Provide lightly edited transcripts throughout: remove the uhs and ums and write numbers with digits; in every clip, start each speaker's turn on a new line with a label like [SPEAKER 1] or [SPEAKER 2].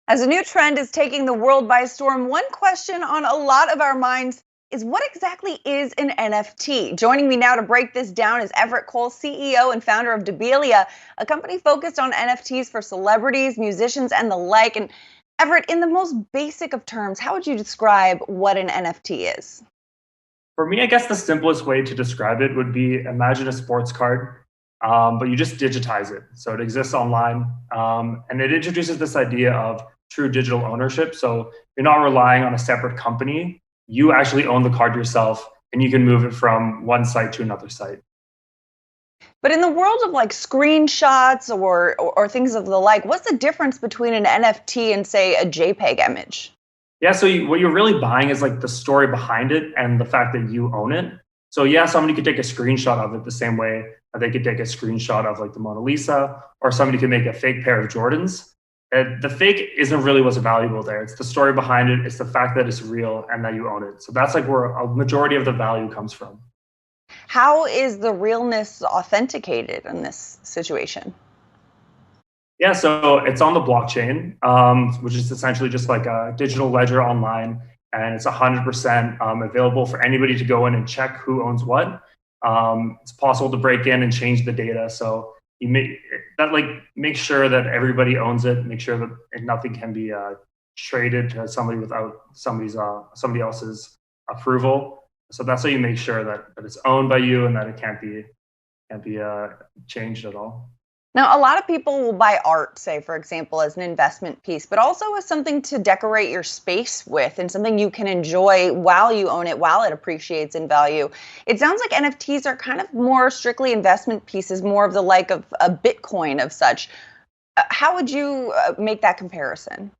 [SPEAKER 1] As a new trend is taking the world by storm, one question on a lot of our minds is what exactly is an NFT? Joining me now to break this down is Everett Kohl, CEO and founder of Dbilia, a company focused on NFTs for celebrities, musicians, and the like. And Everett, in the most basic of terms, how would you describe what an NFT is?
[SPEAKER 2] For me, I guess the simplest way to describe it would be imagine a sports card, but you just digitize it. So it exists online, and it introduces this idea of true digital ownership. So you're not relying on a separate company. You actually own the card yourself, and you can move it from one site to another site.
[SPEAKER 1] But in the world of like screenshots or things of the like, what's the difference between an NFT and say a JPEG image?
[SPEAKER 2] Yeah, so what you're really buying is like the story behind it and the fact that you own it. So yeah, somebody could take a screenshot of it the same way that they could take a screenshot of like the Mona Lisa, or somebody could make a fake pair of Jordans. The fake isn't really what's valuable there. It's the story behind it. It's the fact that it's real and that you own it. So that's like where a majority of the value comes from.
[SPEAKER 1] How is the realness authenticated in this situation?
[SPEAKER 2] Yeah, so it's on the blockchain, which is essentially just like a digital ledger online, and it's 100% available for anybody to go in and check who owns what. It's possible to break in and change the data, so you make sure that everybody owns it. Make sure that nothing can be traded to somebody without somebody else's approval. So that's how you make sure that it's owned by you and that it can't be changed at all.
[SPEAKER 1] Now, a lot of people will buy art, say, for example, as an investment piece, but also as something to decorate your space with and something you can enjoy while you own it, while it appreciates in value. It sounds like NFTs are kind of more strictly investment pieces, more of the like of a Bitcoin of such. How would you make that comparison?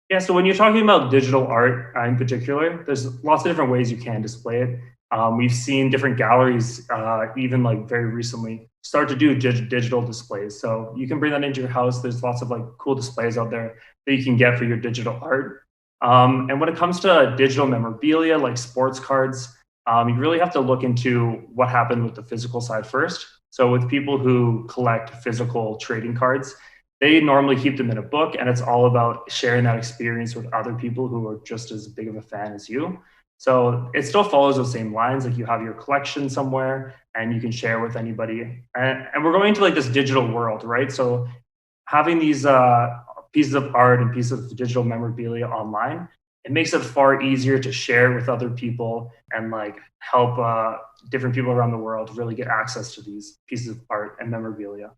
[SPEAKER 2] Yeah, so when you're talking about digital art in particular, there's lots of different ways you can display it. We've seen different galleries, even like very recently, start to do digital displays. So you can bring that into your house. There's lots of like cool displays out there that you can get for your digital art. And when it comes to digital memorabilia, like sports cards, you really have to look into what happened with the physical side first. So with people who collect physical trading cards, they normally keep them in a book, and it's all about sharing that experience with other people who are just as big of a fan as you. So it still follows those same lines, like you have your collection somewhere and you can share with anybody. And we're going to like this digital world, right? So having these pieces of art and pieces of digital memorabilia online, it makes it far easier to share with other people and like help different people around the world really get access to these pieces of art and memorabilia.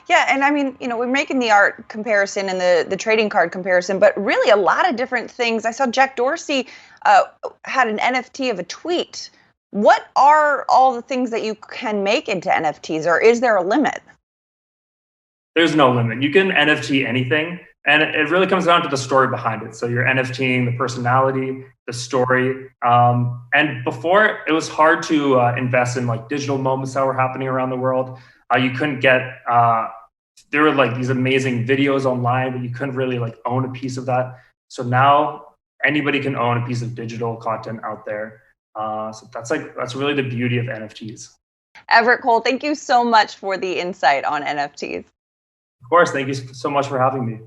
[SPEAKER 1] Yeah, and I mean, we're making the art comparison and the trading card comparison, but really a lot of different things. I saw Jack Dorsey uh, had an NFT of a tweet. What are all the things that you can make into NFTs, or is there a limit?
[SPEAKER 2] There's no limit. You can NFT anything, and it really comes down to the story behind it. So you're NFTing the personality, the story. And before, it was hard to invest in like digital moments that were happening around the world. You couldn't get there were like these amazing videos online, but you couldn't really like own a piece of that. So now anybody can own a piece of digital content out there. So that's really the beauty of NFTs.
[SPEAKER 1] Everett Kohl, thank you so much for the insight on NFTs.
[SPEAKER 2] Of course, thank you so much for having me.